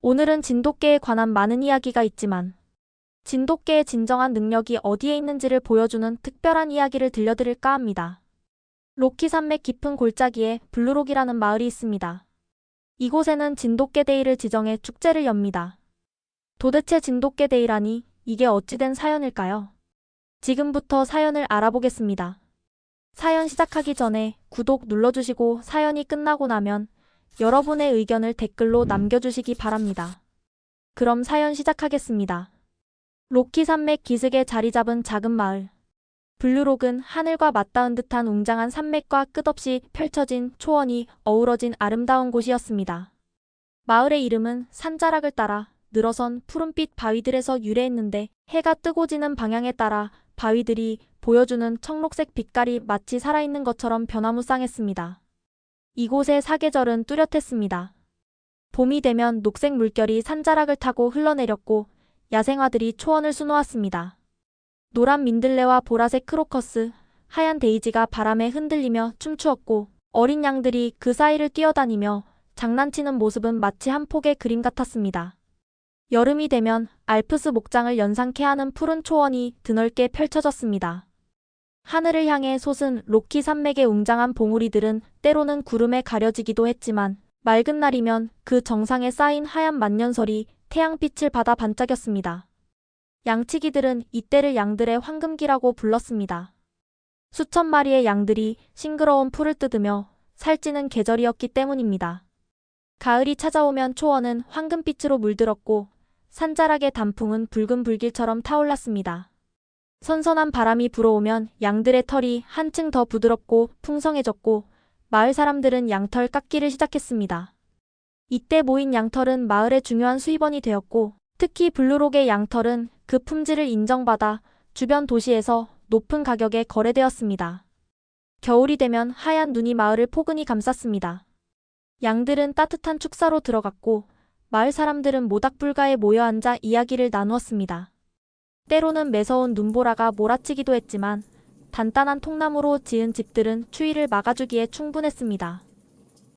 오늘은 진돗개에 관한 많은 이야기가 있지만 진돗개의 진정한 능력이 어디에 있는지를 보여주는 특별한 이야기를 들려드릴까 합니다. 로키 산맥 깊은 골짜기에 블루록이라는 마을이 있습니다. 이곳에는 진돗개 데이를 지정해 축제를 엽니다. 도대체 진돗개 데이라니 이게 어찌된 사연일까요? 지금부터 사연을 알아보겠습니다. 사연 시작하기 전에 구독 눌러주시고 사연이 끝나고 나면 여러분의 의견을 댓글로 남겨주시기 바랍니다. 그럼 사연 시작하겠습니다. 로키 산맥 기슭에 자리 잡은 작은 마을. 블루록은 하늘과 맞닿은 듯한 웅장한 산맥과 끝없이 펼쳐진 초원이 어우러진 아름다운 곳이었습니다. 마을의 이름은 산자락을 따라 늘어선 푸른빛 바위들에서 유래했는데 해가 뜨고 지는 방향에 따라 바위들이 보여주는 청록색 빛깔이 마치 살아있는 것처럼 변화무쌍했습니다. 이곳의 사계절은 뚜렷했습니다. 봄이 되면 녹색 물결이 산자락을 타고 흘러내렸고 야생화들이 초원을 수놓았습니다. 노란 민들레와 보라색 크로커스, 하얀 데이지가 바람에 흔들리며 춤추었고 어린 양들이 그 사이를 뛰어다니며 장난치는 모습은 마치 한 폭의 그림 같았습니다. 여름이 되면 알프스 목장을 연상케 하는 푸른 초원이 드넓게 펼쳐졌습니다. 하늘을 향해 솟은 로키 산맥의 웅장한 봉우리들은 때로는 구름에 가려지기도 했지만 맑은 날이면 그 정상에 쌓인 하얀 만년설이 태양빛을 받아 반짝였습니다. 양치기들은 이때를 양들의 황금기라고 불렀습니다. 수천 마리의 양들이 싱그러운 풀을 뜯으며 살찌는 계절이었기 때문입니다. 가을이 찾아오면 초원은 황금빛으로 물들었고 산자락의 단풍은 붉은 불길처럼 타올랐습니다. 선선한 바람이 불어오면 양들의 털이 한층 더 부드럽고 풍성해졌고 마을 사람들은 양털 깎기를 시작했습니다. 이때 모인 양털은 마을의 중요한 수입원이 되었고 특히 블루록의 양털은 그 품질을 인정받아 주변 도시에서 높은 가격에 거래되었습니다. 겨울이 되면 하얀 눈이 마을을 포근히 감쌌습니다. 양들은 따뜻한 축사로 들어갔고 마을 사람들은 모닥불가에 모여 앉아 이야기를 나누었습니다. 때로는 매서운 눈보라가 몰아치기도 했지만 단단한 통나무로 지은 집들은 추위를 막아주기에 충분했습니다.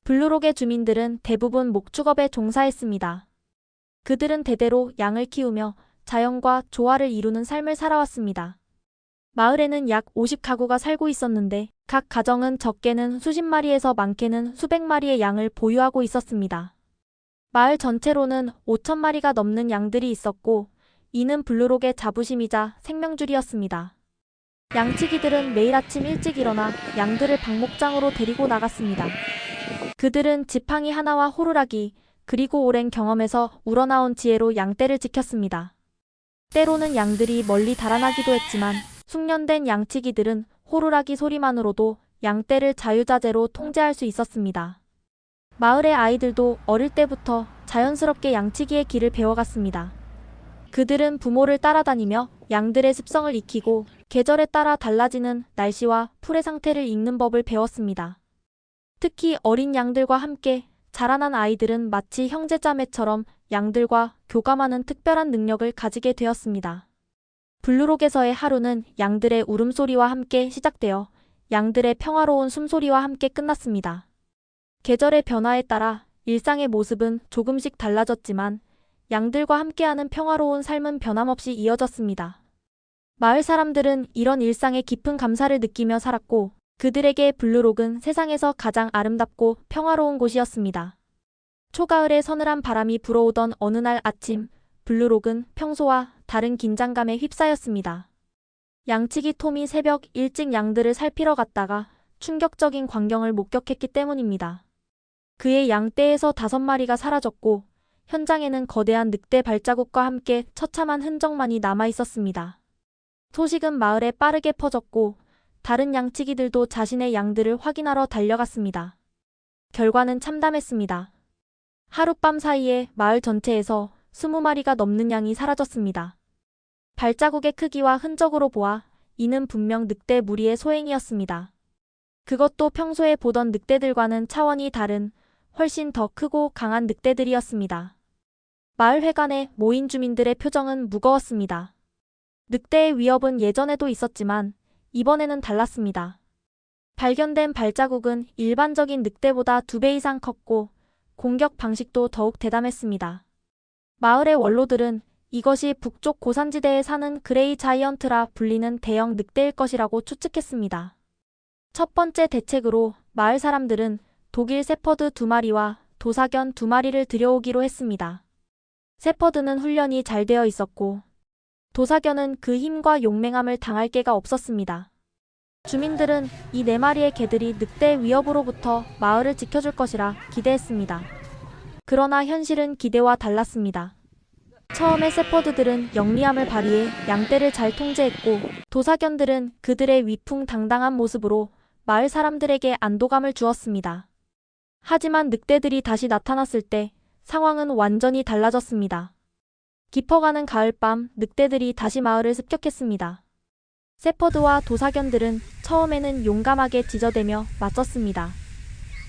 블루록의 주민들은 대부분 목축업에 종사했습니다. 그들은 대대로 양을 키우며 자연과 조화를 이루는 삶을 살아왔습니다. 마을에는 약 50가구가 살고 있었는데 각 가정은 적게는 수십 마리에서 많게는 수백 마리의 양을 보유하고 있었습니다. 마을 전체로는 5천 마리가 넘는 양들이 있었고 이는 블루록의 자부심이자 생명줄이었습니다. 양치기들은 매일 아침 일찍 일어나 양들을 방목장으로 데리고 나갔습니다. 그들은 지팡이 하나와 호루라기 그리고 오랜 경험에서 우러나온 지혜로 양떼를 지켰습니다. 때로는 양들이 멀리 달아나기도 했지만 숙련된 양치기들은 호루라기 소리만으로도 양떼를 자유자재로 통제할 수 있었습니다. 마을의 아이들도 어릴 때부터 자연스럽게 양치기의 길을 배워갔습니다. 그들은 부모를 따라다니며 양들의 습성을 익히고 계절에 따라 달라지는 날씨와 풀의 상태를 읽는 법을 배웠습니다. 특히 어린 양들과 함께 자라난 아이들은 마치 형제자매처럼 양들과 교감하는 특별한 능력을 가지게 되었습니다. 블루록에서의 하루는 양들의 울음소리와 함께 시작되어 양들의 평화로운 숨소리와 함께 끝났습니다. 계절의 변화에 따라 일상의 모습은 조금씩 달라졌지만 양들과 함께하는 평화로운 삶은 변함없이 이어졌습니다. 마을 사람들은 이런 일상에 깊은 감사를 느끼며 살았고 그들에게 블루록은 세상에서 가장 아름답고 평화로운 곳이었습니다. 초가을에 서늘한 바람이 불어오던 어느 날 아침, 블루록은 평소와 다른 긴장감에 휩싸였습니다. 양치기 톰이 새벽 일찍 양들을 살피러 갔다가 충격적인 광경을 목격했기 때문입니다. 그의 양떼에서 5마리가 사라졌고 현장에는 거대한 늑대 발자국과 함께 처참한 흔적만이 남아있었습니다. 소식은 마을에 빠르게 퍼졌고 다른 양치기들도 자신의 양들을 확인하러 달려갔습니다. 결과는 참담했습니다. 하룻밤 사이에 마을 전체에서 20마리가 넘는 양이 사라졌습니다. 발자국의 크기와 흔적으로 보아 이는 분명 늑대 무리의 소행이었습니다. 그것도 평소에 보던 늑대들과는 차원이 다른 훨씬 더 크고 강한 늑대들이었습니다. 마을 회관에 모인 주민들의 표정은 무거웠습니다. 늑대의 위협은 예전에도 있었지만 이번에는 달랐습니다. 발견된 발자국은 일반적인 늑대보다 2배 이상 컸고 공격 방식도 더욱 대담했습니다. 마을의 원로들은 이것이 북쪽 고산지대에 사는 그레이 자이언트라 불리는 대형 늑대일 것이라고 추측했습니다. 첫 번째 대책으로 마을 사람들은 독일 세퍼드 2마리와 도사견 2마리를 들여오기로 했습니다. 세퍼드는 훈련이 잘 되어 있었고 도사견은 그 힘과 용맹함을 당할 게가 없었습니다. 주민들은 이 4마리의 개들이 늑대 위협으로부터 마을을 지켜줄 것이라 기대했습니다. 그러나 현실은 기대와 달랐습니다. 처음에 세퍼드들은 영리함을 발휘해 양떼를 잘 통제했고 도사견들은 그들의 위풍당당한 모습으로 마을 사람들에게 안도감을 주었습니다. 하지만 늑대들이 다시 나타났을 때 상황은 완전히 달라졌습니다. 깊어가는 가을밤 늑대들이 다시 마을을 습격했습니다. 세퍼드와 도사견들은 처음에는 용감하게 지저대며 맞섰습니다.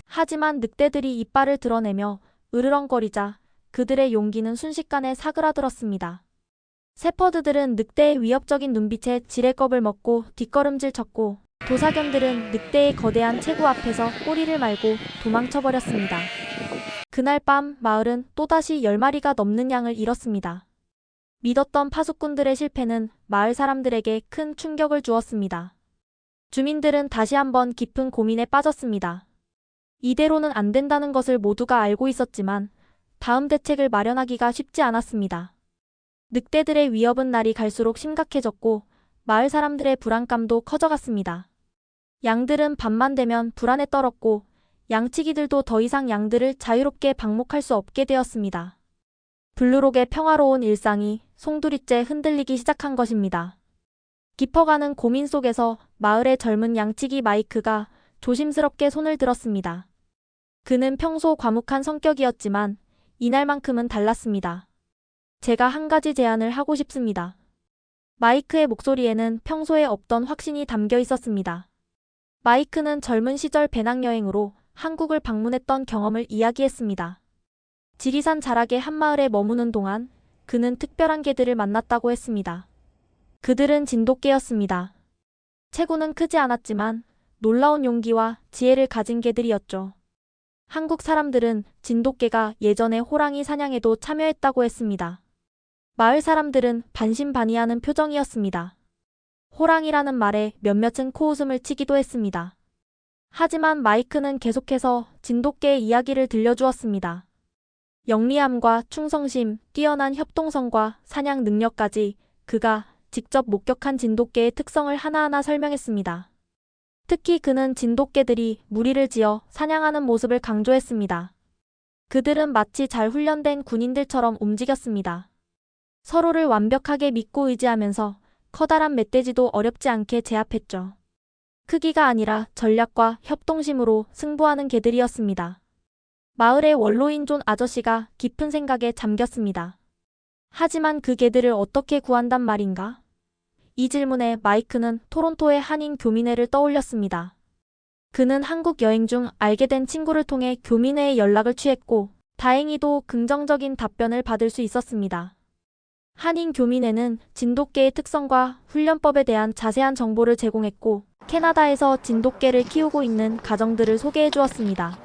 하지만 늑대들이 이빨을 드러내며 으르렁거리자 그들의 용기는 순식간에 사그라들었습니다. 세퍼드들은 늑대의 위협적인 눈빛에 지레껍을 먹고 뒷걸음질 쳤고 도사견들은 늑대의 거대한 체구 앞에서 꼬리를 말고 도망쳐버렸습니다. 그날 밤 마을은 또다시 10마리가 넘는 양을 잃었습니다. 믿었던 파수꾼들의 실패는 마을 사람들에게 큰 충격을 주었습니다. 주민들은 다시 한번 깊은 고민에 빠졌습니다. 이대로는 안 된다는 것을 모두가 알고 있었지만 다음 대책을 마련하기가 쉽지 않았습니다. 늑대들의 위협은 날이 갈수록 심각해졌고 마을 사람들의 불안감도 커져갔습니다. 양들은 밤만 되면 불안에 떨었고 양치기들도 더 이상 양들을 자유롭게 방목할 수 없게 되었습니다. 블루록의 평화로운 일상이 송두리째 흔들리기 시작한 것입니다. 깊어가는 고민 속에서 마을의 젊은 양치기 마이크가 조심스럽게 손을 들었습니다. 그는 평소 과묵한 성격이었지만 이날만큼은 달랐습니다. 제가 한 가지 제안을 하고 싶습니다. 마이크의 목소리에는 평소에 없던 확신이 담겨 있었습니다. 마이크는 젊은 시절 배낭여행으로 한국을 방문했던 경험을 이야기했습니다. 지리산 자락의 한 마을에 머무는 동안 그는 특별한 개들을 만났다고 했습니다. 그들은 진돗개였습니다. 체구는 크지 않았지만 놀라운 용기와 지혜를 가진 개들이었죠. 한국 사람들은 진돗개가 예전에 호랑이 사냥에도 참여했다고 했습니다. 마을 사람들은 반신반의하는 표정이었습니다. 호랑이라는 말에 몇몇은 코웃음을 치기도 했습니다. 하지만 마이크는 계속해서 진돗개의 이야기를 들려주었습니다. 영리함과 충성심, 뛰어난 협동성과 사냥 능력까지 그가 직접 목격한 진돗개의 특성을 하나하나 설명했습니다. 특히 그는 진돗개들이 무리를 지어 사냥하는 모습을 강조했습니다. 그들은 마치 잘 훈련된 군인들처럼 움직였습니다. 서로를 완벽하게 믿고 의지하면서 커다란 멧돼지도 어렵지 않게 제압했죠. 크기가 아니라 전략과 협동심으로 승부하는 개들이었습니다. 마을의 원로인 존 아저씨가 깊은 생각에 잠겼습니다. 하지만 그 개들을 어떻게 구한단 말인가? 이 질문에 마이크는 토론토의 한인 교민회를 떠올렸습니다. 그는 한국 여행 중 알게 된 친구를 통해 교민회에 연락을 취했고 다행히도 긍정적인 답변을 받을 수 있었습니다. 한인 교민회는 진돗개의 특성과 훈련법에 대한 자세한 정보를 제공했고 캐나다에서 진돗개를 키우고 있는 가정들을 소개해 주었습니다.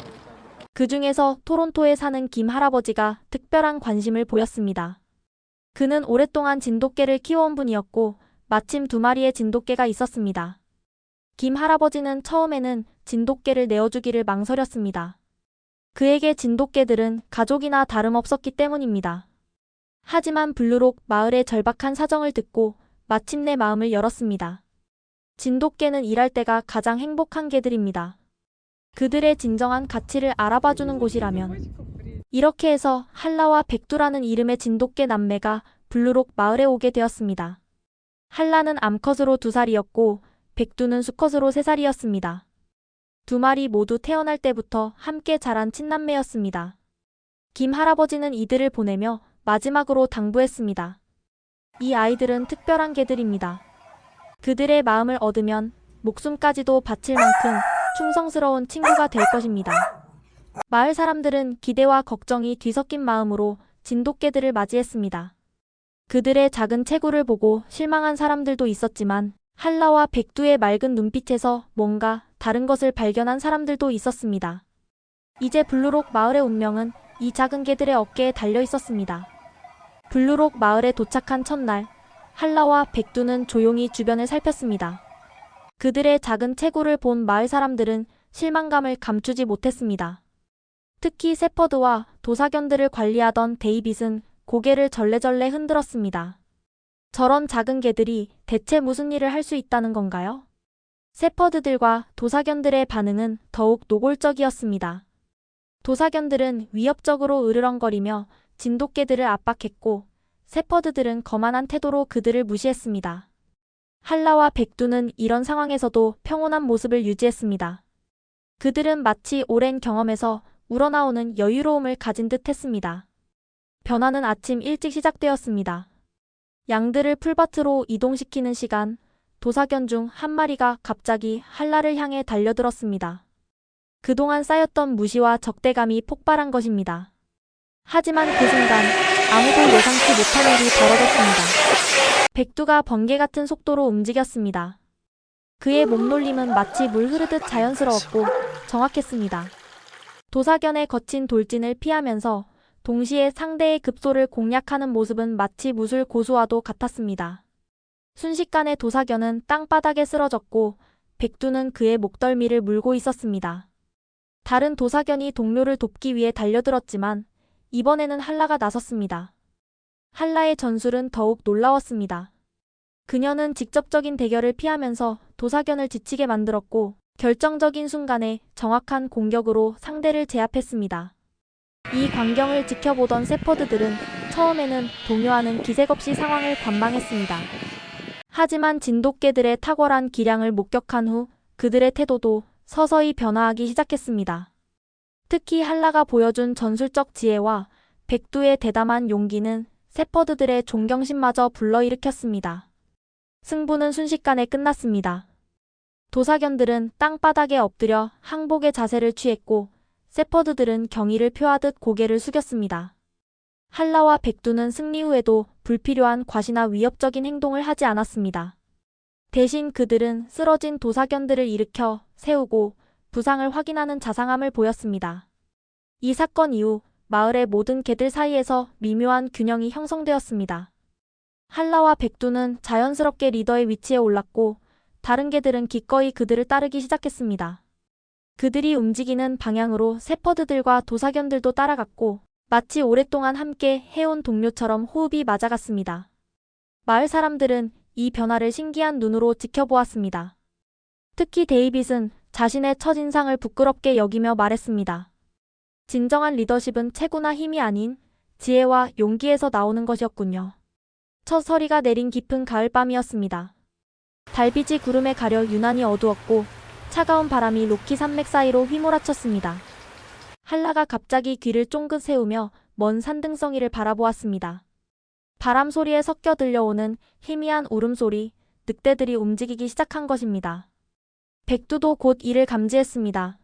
그 중에서 토론토에 사는 김 할아버지가 특별한 관심을 보였습니다. 그는 오랫동안 진돗개를 키워온 분이었고 마침 2마리의 진돗개가 있었습니다. 김 할아버지는 처음에는 진돗개를 내어주기를 망설였습니다. 그에게 진돗개들은 가족이나 다름없었기 때문입니다. 하지만 블루록 마을의 절박한 사정을 듣고 마침내 마음을 열었습니다. 진돗개는 일할 때가 가장 행복한 개들입니다. 그들의 진정한 가치를 알아봐주는 곳이라면. 이렇게 해서 한라와 백두라는 이름의 진돗개 남매가 블루록 마을에 오게 되었습니다. 한라는 암컷으로 2살이었고 백두는 수컷으로 3살이었습니다. 2마리 모두 태어날 때부터 함께 자란 친남매였습니다. 김 할아버지는 이들을 보내며 마지막으로 당부했습니다. 이 아이들은 특별한 개들입니다. 그들의 마음을 얻으면 목숨까지도 바칠 만큼 충성스러운 친구가 될 것입니다. 마을 사람들은 기대와 걱정이 뒤섞인 마음으로 진돗개들을 맞이했습니다. 그들의 작은 체구를 보고 실망한 사람들도 있었지만 한라와 백두의 맑은 눈빛에서 뭔가 다른 것을 발견한 사람들도 있었습니다. 이제 블루록 마을의 운명은 이 작은 개들의 어깨에 달려 있었습니다. 블루록 마을에 도착한 첫날, 한라와 백두는 조용히 주변을 살폈습니다. 그들의 작은 체구를 본 마을 사람들은 실망감을 감추지 못했습니다. 특히 세퍼드와 도사견들을 관리하던 데이빗은 고개를 절레절레 흔들었습니다. 저런 작은 개들이 대체 무슨 일을 할 수 있다는 건가요? 세퍼드들과 도사견들의 반응은 더욱 노골적이었습니다. 도사견들은 위협적으로 으르렁거리며 진돗개들을 압박했고, 세퍼드들은 거만한 태도로 그들을 무시했습니다. 한라와 백두는 이런 상황에서도 평온한 모습을 유지했습니다. 그들은 마치 오랜 경험에서 우러나오는 여유로움을 가진 듯 했습니다. 변화는 아침 일찍 시작되었습니다. 양들을 풀밭으로 이동시키는 시간, 도사견 중 한 마리가 갑자기 한라를 향해 달려들었습니다. 그동안 쌓였던 무시와 적대감이 폭발한 것입니다. 하지만 그 순간 아무도 예상치 못한 일이 벌어졌습니다. 백두가 번개 같은 속도로 움직였습니다. 그의 몸놀림은 마치 물 흐르듯 자연스러웠고 정확했습니다. 도사견의 거친 돌진을 피하면서 동시에 상대의 급소를 공략하는 모습은 마치 무술 고수와도 같았습니다. 순식간에 도사견은 땅바닥에 쓰러졌고 백두는 그의 목덜미를 물고 있었습니다. 다른 도사견이 동료를 돕기 위해 달려들었지만 이번에는 한라가 나섰습니다. 한라의 전술은 더욱 놀라웠습니다. 그녀는 직접적인 대결을 피하면서 도사견을 지치게 만들었고 결정적인 순간에 정확한 공격으로 상대를 제압했습니다. 이 광경을 지켜보던 세퍼드들은 처음에는 동요하는 기색 없이 상황을 관망했습니다. 하지만 진돗개들의 탁월한 기량을 목격한 후 그들의 태도도 서서히 변화하기 시작했습니다. 특히 한라가 보여준 전술적 지혜와 백두의 대담한 용기는 세퍼드들의 존경심마저 불러일으켰습니다. 승부는 순식간에 끝났습니다. 도사견들은 땅바닥에 엎드려 항복의 자세를 취했고 세퍼드들은 경의를 표하듯 고개를 숙였습니다. 한라와 백두는 승리 후에도 불필요한 과시나 위협적인 행동을 하지 않았습니다. 대신 그들은 쓰러진 도사견들을 일으켜 세우고 부상을 확인하는 자상함을 보였습니다. 이 사건 이후 마을의 모든 개들 사이에서 미묘한 균형이 형성되었습니다. 한라와 백두는 자연스럽게 리더의 위치에 올랐고 다른 개들은 기꺼이 그들을 따르기 시작했습니다. 그들이 움직이는 방향으로 세퍼드들과 도사견들도 따라갔고 마치 오랫동안 함께 해온 동료처럼 호흡이 맞아갔습니다. 마을 사람들은 이 변화를 신기한 눈으로 지켜보았습니다. 특히 데이빗은 자신의 첫인상을 부끄럽게 여기며 말했습니다. 진정한 리더십은 체구나 힘이 아닌 지혜와 용기에서 나오는 것이었군요. 첫 서리가 내린 깊은 가을밤이었습니다. 달빛이 구름에 가려 유난히 어두웠고 차가운 바람이 로키 산맥 사이로 휘몰아쳤습니다. 한라가 갑자기 귀를 쫑긋 세우며 먼 산등성이를 바라보았습니다. 바람 소리에 섞여 들려오는 희미한 울음소리, 늑대들이 움직이기 시작한 것입니다. 백두도 곧 이를 감지했습니다.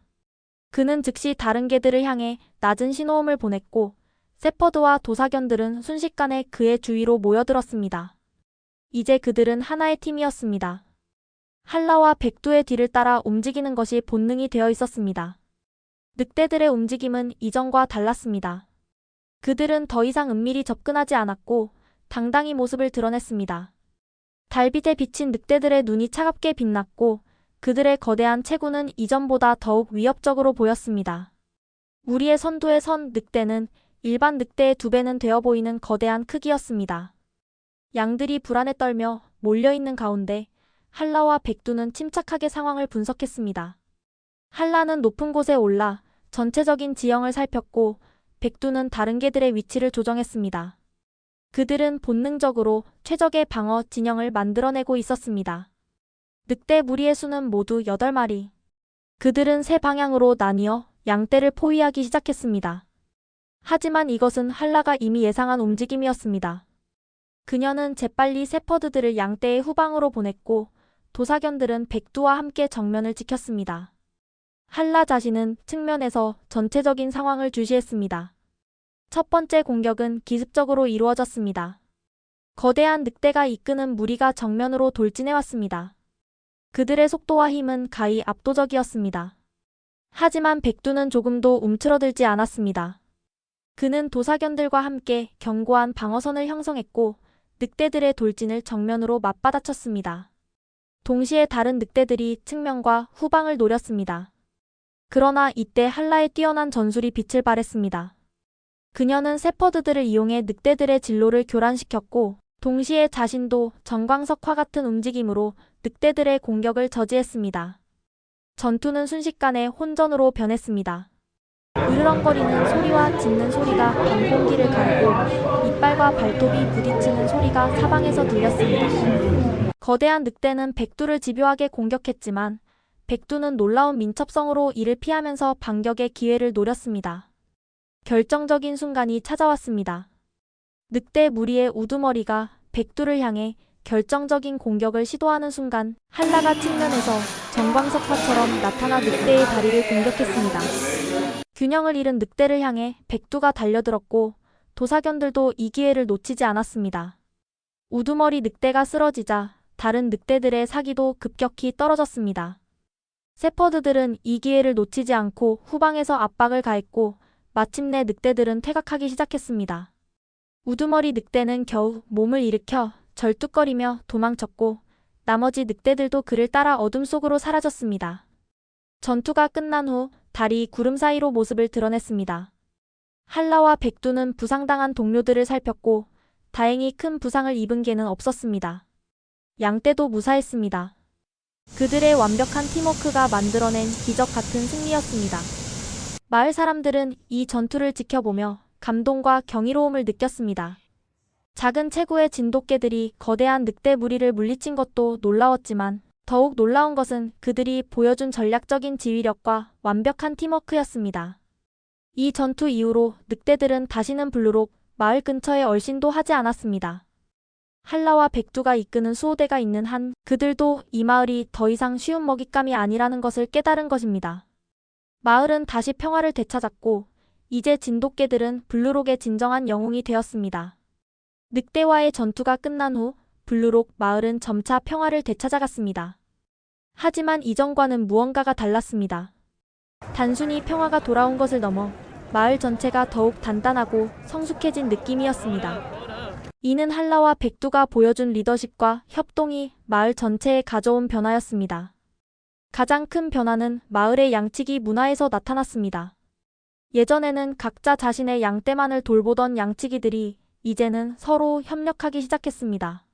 그는 즉시 다른 개들을 향해 낮은 신호음을 보냈고 세퍼드와 도사견들은 순식간에 그의 주위로 모여들었습니다. 이제 그들은 하나의 팀이었습니다. 한라와 백두의 뒤를 따라 움직이는 것이 본능이 되어 있었습니다. 늑대들의 움직임은 이전과 달랐습니다. 그들은 더 이상 은밀히 접근하지 않았고 당당히 모습을 드러냈습니다. 달빛에 비친 늑대들의 눈이 차갑게 빛났고 그들의 거대한 체구는 이전보다 더욱 위협적으로 보였습니다. 우리의 선두에 선 늑대는 일반 늑대의 2배는 되어 보이는 거대한 크기였습니다. 양들이 불안에 떨며 몰려있는 가운데 한라와 백두는 침착하게 상황을 분석했습니다. 한라는 높은 곳에 올라 전체적인 지형을 살폈고 백두는 다른 개들의 위치를 조정했습니다. 그들은 본능적으로 최적의 방어 진영을 만들어내고 있었습니다. 늑대 무리의 수는 모두 8마리. 그들은 세 방향으로 나뉘어 양떼를 포위하기 시작했습니다. 하지만 이것은 한라가 이미 예상한 움직임이었습니다. 그녀는 재빨리 세퍼드들을 양떼의 후방으로 보냈고 도사견들은 백두와 함께 정면을 지켰습니다. 한라 자신은 측면에서 전체적인 상황을 주시했습니다. 첫 번째 공격은 기습적으로 이루어졌습니다. 거대한 늑대가 이끄는 무리가 정면으로 돌진해왔습니다. 그들의 속도와 힘은 가히 압도적이었습니다. 하지만 백두는 조금도 움츠러들지 않았습니다. 그는 도사견들과 함께 견고한 방어선을 형성했고 늑대들의 돌진을 정면으로 맞받아쳤습니다. 동시에 다른 늑대들이 측면과 후방을 노렸습니다. 그러나 이때 한라의 뛰어난 전술이 빛을 발했습니다. 그녀는 세퍼드들을 이용해 늑대들의 진로를 교란시켰고 동시에 자신도 정광석화 같은 움직임으로 늑대들의 공격을 저지했습니다. 전투는 순식간에 혼전으로 변했습니다. 으르렁거리는 소리와 짖는 소리가 밤 공기를 가르고 이빨과 발톱이 부딪히는 소리가 사방에서 들렸습니다. 거대한 늑대는 백두를 집요하게 공격했지만 백두는 놀라운 민첩성으로 이를 피하면서 반격의 기회를 노렸습니다. 결정적인 순간이 찾아왔습니다. 늑대 무리의 우두머리가 백두를 향해 결정적인 공격을 시도하는 순간 한라가 측면에서 정광석화처럼 나타나 늑대의 다리를 공격했습니다. 균형을 잃은 늑대를 향해 백두가 달려들었고 도사견들도 이 기회를 놓치지 않았습니다. 우두머리 늑대가 쓰러지자 다른 늑대들의 사기도 급격히 떨어졌습니다. 세퍼드들은 이 기회를 놓치지 않고 후방에서 압박을 가했고 마침내 늑대들은 퇴각하기 시작했습니다. 우두머리 늑대는 겨우 몸을 일으켜 절뚝거리며 도망쳤고 나머지 늑대들도 그를 따라 어둠 속으로 사라졌습니다. 전투가 끝난 후 달이 구름 사이로 모습을 드러냈습니다. 한라와 백두는 부상당한 동료들을 살폈고 다행히 큰 부상을 입은 개는 없었습니다. 양떼도 무사했습니다. 그들의 완벽한 팀워크가 만들어낸 기적 같은 승리였습니다. 마을 사람들은 이 전투를 지켜보며 감동과 경이로움을 느꼈습니다. 작은 체구의 진돗개들이 거대한 늑대 무리를 물리친 것도 놀라웠지만 더욱 놀라운 것은 그들이 보여준 전략적인 지휘력과 완벽한 팀워크였습니다. 이 전투 이후로 늑대들은 다시는 블루록 마을 근처에 얼씬도 하지 않았습니다. 한라와 백두가 이끄는 수호대가 있는 한 그들도 이 마을이 더 이상 쉬운 먹잇감이 아니라는 것을 깨달은 것입니다. 마을은 다시 평화를 되찾았고 이제 진돗개들은 블루록의 진정한 영웅이 되었습니다. 늑대와의 전투가 끝난 후 블루록 마을은 점차 평화를 되찾아갔습니다. 하지만 이전과는 무언가가 달랐습니다. 단순히 평화가 돌아온 것을 넘어 마을 전체가 더욱 단단하고 성숙해진 느낌이었습니다. 이는 한라와 백두가 보여준 리더십과 협동이 마을 전체에 가져온 변화였습니다. 가장 큰 변화는 마을의 양치기 문화에서 나타났습니다. 예전에는 각자 자신의 양떼만을 돌보던 양치기들이 이제는 서로 협력하기 시작했습니다.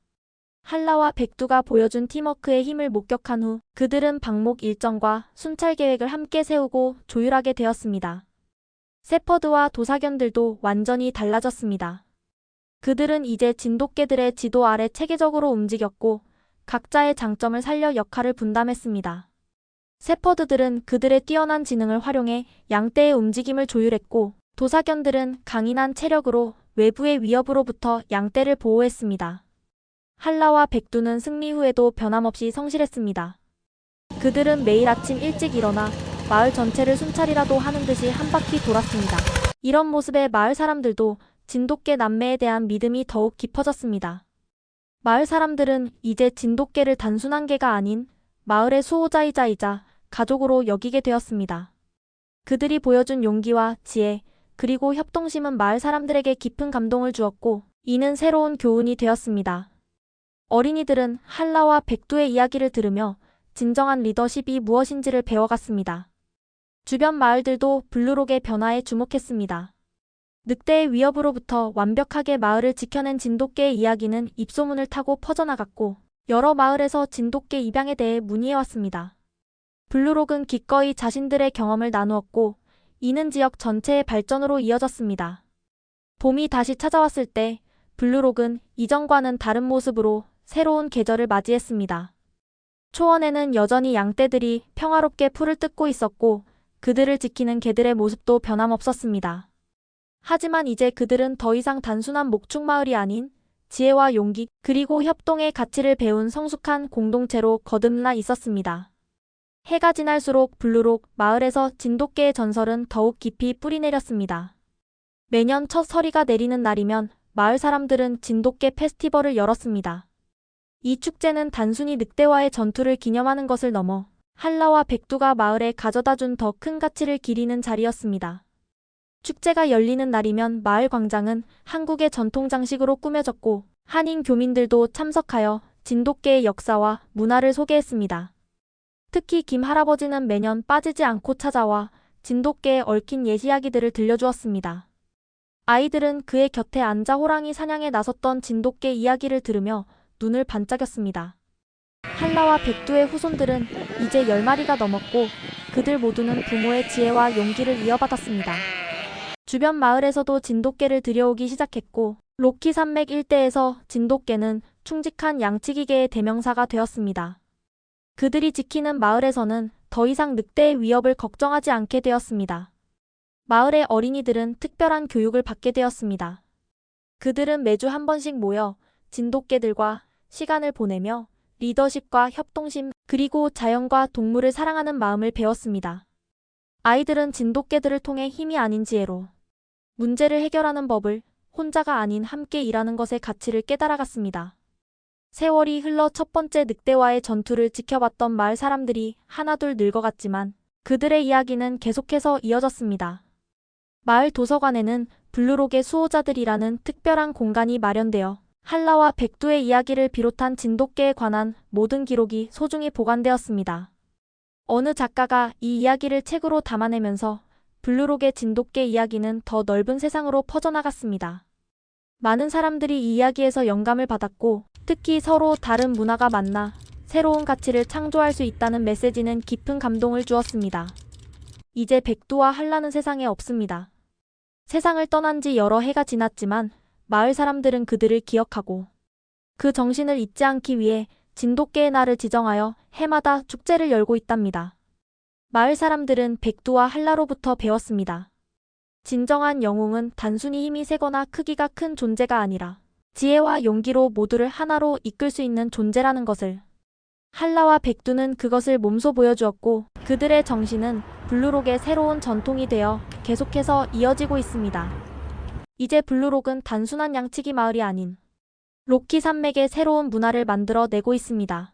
한라와 백두가 보여준 팀워크의 힘을 목격한 후 그들은 방목 일정과 순찰 계획을 함께 세우고 조율하게 되었습니다. 세퍼드와 도사견들도 완전히 달라졌습니다. 그들은 이제 진돗개들의 지도 아래 체계적으로 움직였고 각자의 장점을 살려 역할을 분담했습니다. 세퍼드들은 그들의 뛰어난 지능을 활용해 양떼의 움직임을 조율했고 도사견들은 강인한 체력으로 외부의 위협으로부터 양떼를 보호했습니다. 한라와 백두는 승리 후에도 변함없이 성실했습니다. 그들은 매일 아침 일찍 일어나 마을 전체를 순찰이라도 하는 듯이 한 바퀴 돌았습니다. 이런 모습에 마을 사람들도 진돗개 남매에 대한 믿음이 더욱 깊어졌습니다. 마을 사람들은 이제 진돗개를 단순한 개가 아닌 마을의 수호자이자 가족으로 여기게 되었습니다. 그들이 보여준 용기와 지혜, 그리고 협동심은 마을 사람들에게 깊은 감동을 주었고 이는 새로운 교훈이 되었습니다. 어린이들은 한라와 백두의 이야기를 들으며 진정한 리더십이 무엇인지를 배워갔습니다. 주변 마을들도 블루록의 변화에 주목했습니다. 늑대의 위협으로부터 완벽하게 마을을 지켜낸 진돗개의 이야기는 입소문을 타고 퍼져나갔고 여러 마을에서 진돗개 입양에 대해 문의해왔습니다. 블루록은 기꺼이 자신들의 경험을 나누었고 이는 지역 전체의 발전으로 이어졌습니다. 봄이 다시 찾아왔을 때 블루록은 이전과는 다른 모습으로 새로운 계절을 맞이했습니다. 초원에는 여전히 양떼들이 평화롭게 풀을 뜯고 있었고 그들을 지키는 개들의 모습도 변함없었습니다. 하지만 이제 그들은 더 이상 단순한 목축마을이 아닌 지혜와 용기 그리고 협동의 가치를 배운 성숙한 공동체로 거듭나 있었습니다. 해가 지날수록 블루록 마을에서 진돗개의 전설은 더욱 깊이 뿌리내렸습니다. 매년 첫 서리가 내리는 날이면 마을 사람들은 진돗개 페스티벌을 열었습니다. 이 축제는 단순히 늑대와의 전투를 기념하는 것을 넘어 한라와 백두가 마을에 가져다준 더 큰 가치를 기리는 자리였습니다. 축제가 열리는 날이면 마을 광장은 한국의 전통 장식으로 꾸며졌고 한인 교민들도 참석하여 진돗개의 역사와 문화를 소개했습니다. 특히 김 할아버지는 매년 빠지지 않고 찾아와 진돗개에 얽힌 옛 이야기들을 들려주었습니다. 아이들은 그의 곁에 앉아 호랑이 사냥에 나섰던 진돗개 이야기를 들으며 눈을 반짝였습니다. 한라와 백두의 후손들은 이제 10마리가 넘었고 그들 모두는 부모의 지혜와 용기를 이어받았습니다. 주변 마을에서도 진돗개를 들여오기 시작했고 로키 산맥 일대에서 진돗개는 충직한 양치기계의 대명사가 되었습니다. 그들이 지키는 마을에서는 더 이상 늑대의 위협을 걱정하지 않게 되었습니다. 마을의 어린이들은 특별한 교육을 받게 되었습니다. 그들은 매주 한 번씩 모여 진돗개들과 시간을 보내며 리더십과 협동심 그리고 자연과 동물을 사랑하는 마음을 배웠습니다. 아이들은 진돗개들을 통해 힘이 아닌 지혜로 문제를 해결하는 법을 혼자가 아닌 함께 일하는 것의 가치를 깨달아갔습니다. 세월이 흘러 첫 번째 늑대와의 전투를 지켜봤던 마을 사람들이 하나둘 늙어갔지만 그들의 이야기는 계속해서 이어졌습니다. 마을 도서관에는 블루록의 수호자들이라는 특별한 공간이 마련되어 한라와 백두의 이야기를 비롯한 진돗개에 관한 모든 기록이 소중히 보관되었습니다. 어느 작가가 이 이야기를 책으로 담아내면서 블루록의 진돗개 이야기는 더 넓은 세상으로 퍼져나갔습니다. 많은 사람들이 이 이야기에서 영감을 받았고 특히 서로 다른 문화가 만나 새로운 가치를 창조할 수 있다는 메시지는 깊은 감동을 주었습니다. 이제 백두와 한라는 세상에 없습니다. 세상을 떠난 지 여러 해가 지났지만 마을 사람들은 그들을 기억하고 그 정신을 잊지 않기 위해 진돗개의 날을 지정하여 해마다 축제를 열고 있답니다. 마을 사람들은 백두와 한라로부터 배웠습니다. 진정한 영웅은 단순히 힘이 세거나 크기가 큰 존재가 아니라 지혜와 용기로 모두를 하나로 이끌 수 있는 존재라는 것을. 한라와 백두는 그것을 몸소 보여주었고 그들의 정신은 블루록의 새로운 전통이 되어 계속해서 이어지고 있습니다. 이제 블루록은 단순한 양치기 마을이 아닌 로키 산맥의 새로운 문화를 만들어 내고 있습니다.